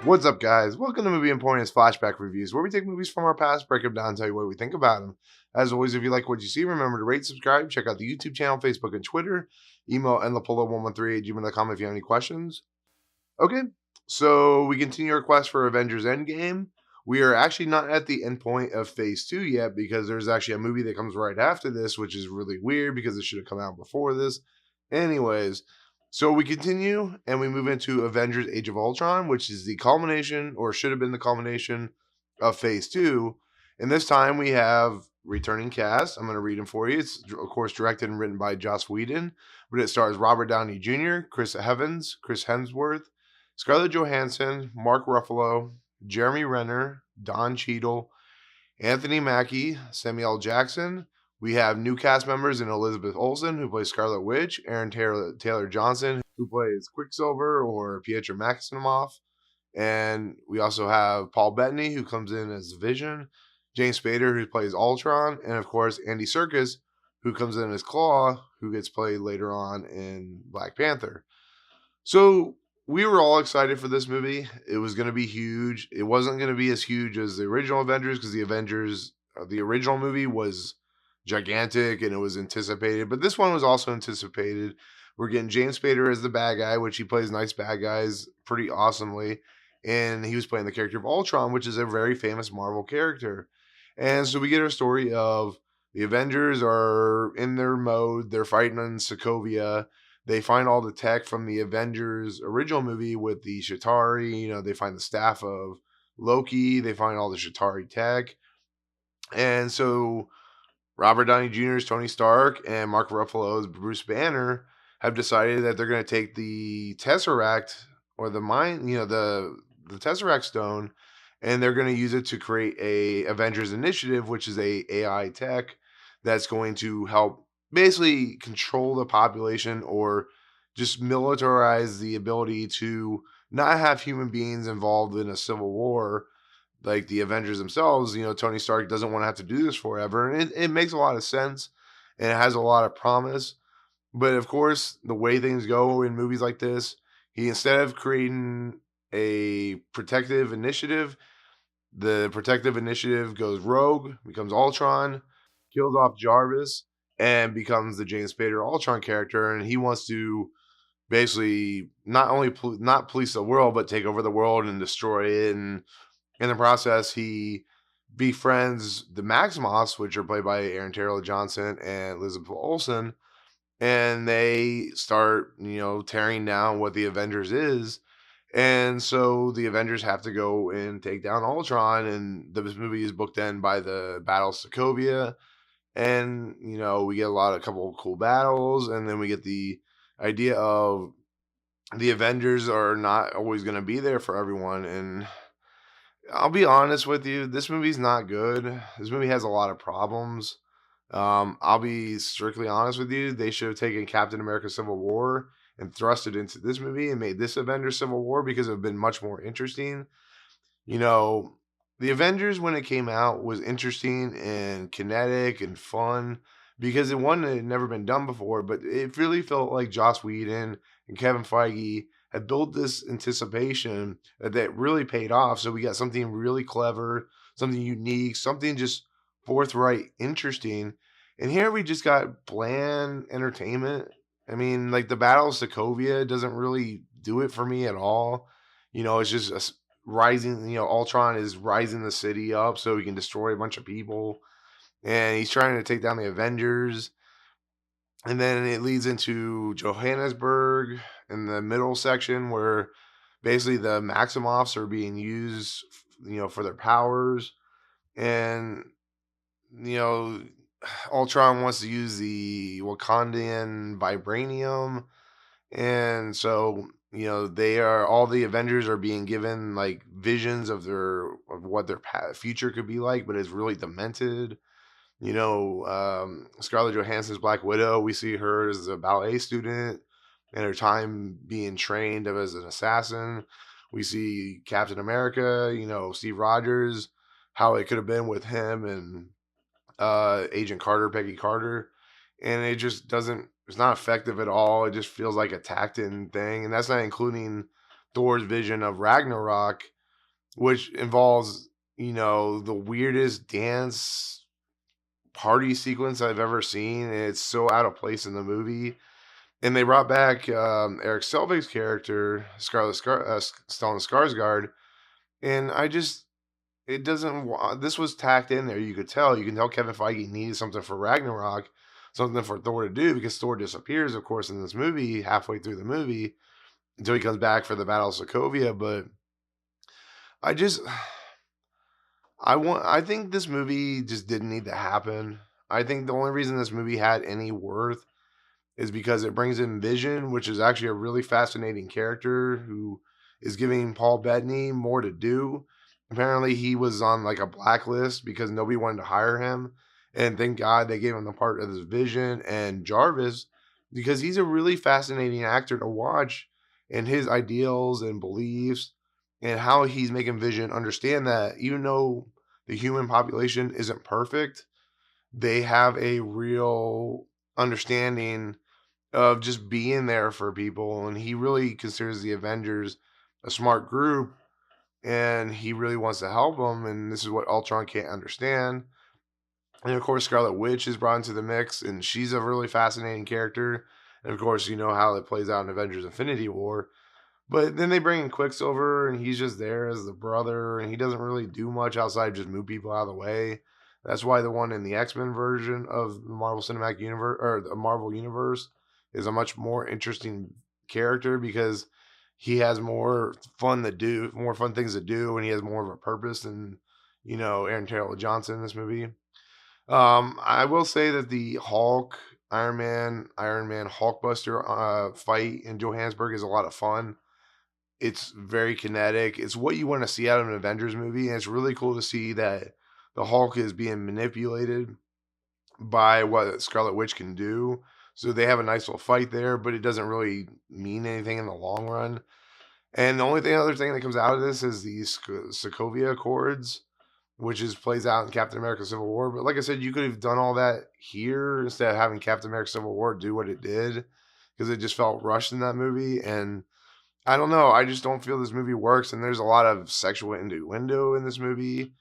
What's up, guys? Welcome to Movie Emporium's Flashback Reviews, where we take movies from our past, break them down, and tell you what we think about them. As always, if you like what you see, remember to rate, subscribe, check out the YouTube channel, Facebook, and Twitter. Email nlapolo113@gmail.com if you have any questions. Okay, so we continue our quest for Avengers Endgame. We are actually not at the end point of Phase 2 yet, because there's actually a movie that comes right after this, which is really weird because it should have come out before this. Anyways, so we continue and we move into Avengers Age of Ultron, which is the culmination, or should have been the culmination, of Phase 2. And this time we have returning cast. I'm going to read them for you. It's, of course, directed and written by Joss Whedon, but it stars Robert Downey Jr., Chris Evans, Chris Hemsworth, Scarlett Johansson, Mark Ruffalo, Jeremy Renner, Don Cheadle, Anthony Mackie, Samuel Jackson. We have new cast members in Elizabeth Olsen, who plays Scarlet Witch, Aaron Taylor Johnson, who plays Quicksilver or Pietro Maximoff, and we also have Paul Bettany, who comes in as Vision, James Spader, who plays Ultron, and of course Andy Serkis, who comes in as Claw, who gets played later on in Black Panther. So we were all excited for this movie. It was going to be huge. It wasn't going to be as huge as the original Avengers, because the Avengers, the original movie was gigantic and it was anticipated, but this one was also anticipated. We're getting James Spader as the bad guy, which he plays nice bad guys pretty awesomely. And he was playing the character of Ultron, which is a very famous Marvel character. And so we get our story of the Avengers are in their mode. They're fighting in Sokovia. They find all the tech from the Avengers original movie with the Chitauri. They find the staff of Loki. They find all the Chitauri tech. And so Robert Downey Jr. as Tony Stark and Mark Ruffalo as Bruce Banner have decided that they're going to take the Tesseract, or the mind, the Tesseract stone, and they're going to use it to create a Avengers Initiative, which is a AI tech that's going to help basically control the population, or just militarize the ability to not have human beings involved in a civil war like the Avengers themselves. Tony Stark doesn't want to have to do this forever. And it makes a lot of sense, and it has a lot of promise. But of course, the way things go in movies like this, he, instead of creating a protective initiative, the protective initiative goes rogue, becomes Ultron, kills off Jarvis, and becomes the James Spader Ultron character. And he wants to basically not only not police the world, but take over the world and destroy it. And in the process, he befriends the Maximoffs, which are played by Aaron Taylor Johnson and Elizabeth Olsen, and they start, tearing down what the Avengers is. And so the Avengers have to go and take down Ultron, and this movie is bookended by the Battle of Sokovia. And, we get a couple of cool battles, and then we get the idea of the Avengers are not always going to be there for everyone. And I'll be honest with you, this movie's not good. This movie has a lot of problems. I'll be strictly honest with you. They should have taken Captain America Civil War and thrust it into this movie and made this Avengers Civil War, because it would have been much more interesting. You know, the Avengers, when it came out, was interesting and kinetic and fun, because it had never been done before, but it really felt like Joss Whedon and Kevin Feige had built this anticipation that really paid off. So we got something really clever, something unique, something just forthright, interesting. And here we just got bland entertainment. I mean, like the Battle of Sokovia doesn't really do it for me at all. It's just rising, Ultron is rising the city up so he can destroy a bunch of people. And he's trying to take down the Avengers. And then it leads into Johannesburg in the middle section, where basically the Maximoffs are being used, for their powers. And, you know, Ultron wants to use the Wakandan vibranium. And so, all the Avengers are being given like visions of what their future could be like, but it's really demented. Scarlett Johansson's Black Widow, we see her as a ballet student and her time being trained as an assassin. We see Captain America, Steve Rogers, how it could have been with him and Agent Carter, Peggy Carter. And it just doesn't, it's not effective at all. It just feels like a tacked in thing. And that's not including Thor's vision of Ragnarok, which involves, the weirdest dance party sequence I've ever seen. And it's so out of place in the movie. And they brought back Eric Selvig's character, Stellan Skarsgård, and it doesn't. This was tacked in there. You could tell. You can tell Kevin Feige needed something for Ragnarok, something for Thor to do, because Thor disappears, of course, in this movie halfway through the movie until he comes back for the Battle of Sokovia. But I just, I think this movie just didn't need to happen. I think the only reason this movie had any worth is because it brings in Vision, which is actually a really fascinating character who is giving Paul Bettany more to do. Apparently, he was on like a blacklist because nobody wanted to hire him. And thank God they gave him the part of this Vision and Jarvis, because he's a really fascinating actor to watch, and his ideals and beliefs and how he's making Vision understand that even though the human population isn't perfect, they have a real understanding of just being there for people. And he really considers the Avengers a smart group, and he really wants to help them. And this is what Ultron can't understand. And of course, Scarlet Witch is brought into the mix, and she's a really fascinating character. And of course, you know how it plays out in Avengers Infinity War. But then they bring in Quicksilver, and he's just there as the brother, and he doesn't really do much outside of just move people out of the way. That's why the one in the X-Men version of the Marvel Cinematic Universe, or the Marvel Universe, is a much more interesting character, because he has more fun things to do, and he has more of a purpose than, Aaron Taylor Johnson in this movie. I will say that the Hulk, Iron Man, Hulkbuster fight in Johannesburg is a lot of fun. It's very kinetic. It's what you want to see out of an Avengers movie, and it's really cool to see that the Hulk is being manipulated by what Scarlet Witch can do. So they have a nice little fight there, but it doesn't really mean anything in the long run. And the other thing that comes out of this is the Sokovia Accords, which plays out in Captain America Civil War. But like I said, you could have done all that here instead of having Captain America Civil War do what it did, because it just felt rushed in that movie. And I don't know. I just don't feel this movie works. And there's a lot of sexual innuendo in this movie.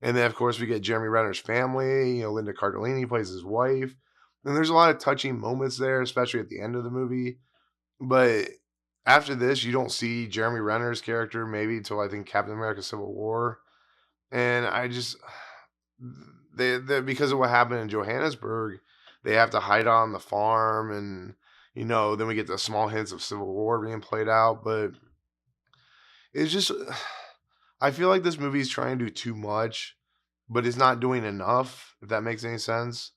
And then, of course, we get Jeremy Renner's family. Linda Cardellini plays his wife. And there's a lot of touching moments there, especially at the end of the movie. But after this, you don't see Jeremy Renner's character maybe until, I think, Captain America Civil War. And I just, they because of what happened in Johannesburg, they have to hide on the farm. And, then we get the small hints of Civil War being played out. But it's just, I feel like this movie is trying to do too much, but it's not doing enough, if that makes any sense.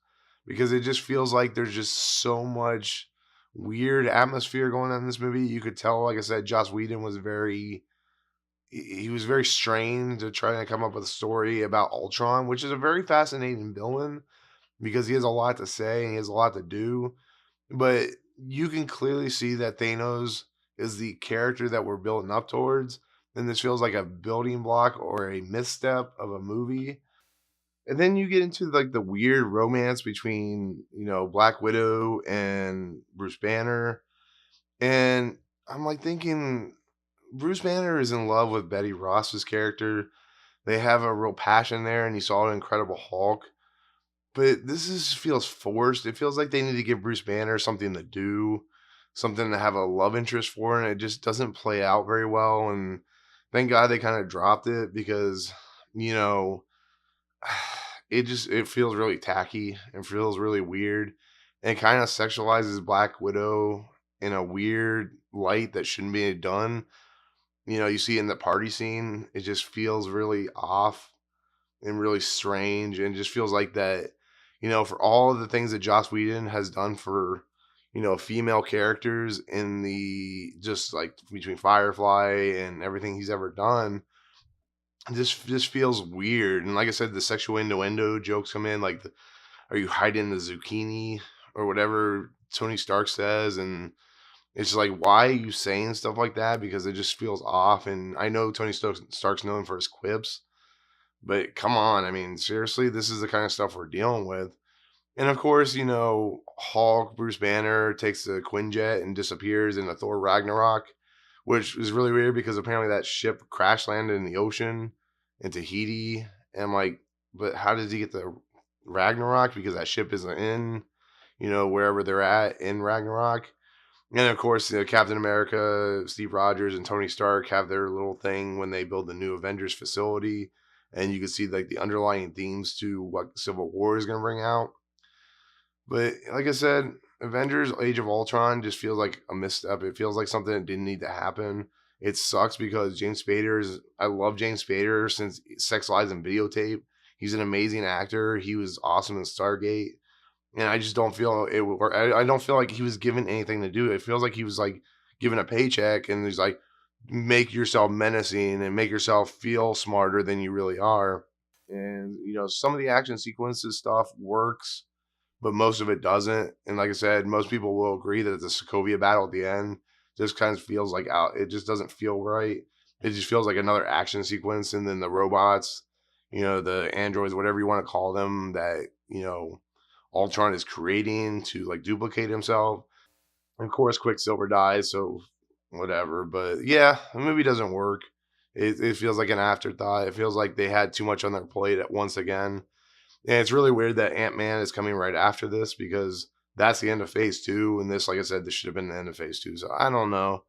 Because it just feels like there's just so much weird atmosphere going on in this movie. You could tell, like I said, Joss Whedon was very strained to try to come up with a story about Ultron, which is a very fascinating villain because he has a lot to say and he has a lot to do. But you can clearly see that Thanos is the character that we're building up towards. And this feels like a building block or a misstep of a movie. And then you get into like the weird romance between, Black Widow and Bruce Banner. And I'm like thinking, Bruce Banner is in love with Betty Ross's character. They have a real passion there, and you saw it in Incredible Hulk. But feels forced. It feels like they need to give Bruce Banner something to do, something to have a love interest for, and it just doesn't play out very well. And thank God they kind of dropped it, because, it feels really tacky and feels really weird, and kind of sexualizes Black Widow in a weird light that shouldn't be done. You see in the party scene, it just feels really off and really strange, and just feels like that, for all of the things that Joss Whedon has done for, female characters in the, just like between Firefly and everything he's ever done, just feels weird. And like I said, the sexual innuendo jokes come in, like, are you hiding the zucchini or whatever Tony Stark says? And it's like, why are you saying stuff like that? Because it just feels off. And I know Tony Stark's known for his quips, but come on. I mean, seriously, this is the kind of stuff we're dealing with. And of course, Hulk, Bruce Banner takes the Quinjet and disappears in the Thor Ragnarok, which is really weird because apparently that ship crash landed in the ocean in Tahiti. And I'm like, but how did he get the Ragnarok? Because that ship isn't in, wherever they're at in Ragnarok. And of course, Captain America, Steve Rogers, and Tony Stark have their little thing when they build the new Avengers facility. And you can see like the underlying themes to what Civil War is going to bring out. But like I said, Avengers Age of Ultron just feels like a misstep. It feels like something that didn't need to happen. It sucks because I love James Spader since Sex, Lies, and Videotape. He's an amazing actor. He was awesome in Stargate. And I just don't feel it would work. I don't feel like he was given anything to do. It feels like he was like given a paycheck and he's like, make yourself menacing and make yourself feel smarter than you really are. And, some of the action sequences stuff works, but most of it doesn't. And like I said, most people will agree that the Sokovia battle at the end just kind of feels like it just doesn't feel right. It just feels like another action sequence. And then the robots, the androids, whatever you want to call them, that, Ultron is creating to like duplicate himself. And of course, Quicksilver dies, so whatever. But yeah, the movie doesn't work. It feels like an afterthought. It feels like they had too much on their plate at once again. And it's really weird that Ant-Man is coming right after this because that's the end of phase 2. And this, like I said, this should have been the end of phase 2. So I don't know.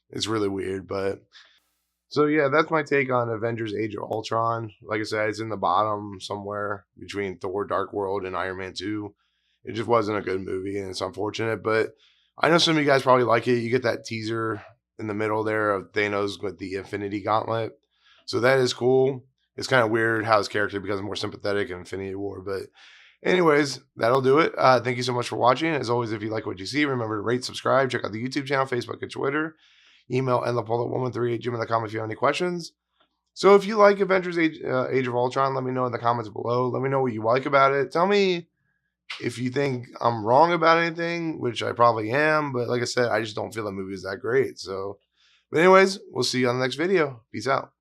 It's really weird. But so yeah, that's my take on Avengers Age of Ultron. Like I said, it's in the bottom somewhere between Thor Dark World and Iron Man 2. It just wasn't a good movie and it's unfortunate. But I know some of you guys probably like it. You get that teaser in the middle there of Thanos with the Infinity Gauntlet. So that is cool. It's kind of weird how his character becomes more sympathetic in Infinity War. But anyways, that'll do it. Thank you so much for watching. As always, if you like what you see, remember to rate, subscribe, check out the YouTube channel, Facebook, and Twitter. Email endthepullet113@gmail.com if you have any questions. So if you like Avengers Age of Ultron, let me know in the comments below. Let me know what you like about it. Tell me if you think I'm wrong about anything, which I probably am. But like I said, I just don't feel the movie is that great. So, but anyways, we'll see you on the next video. Peace out.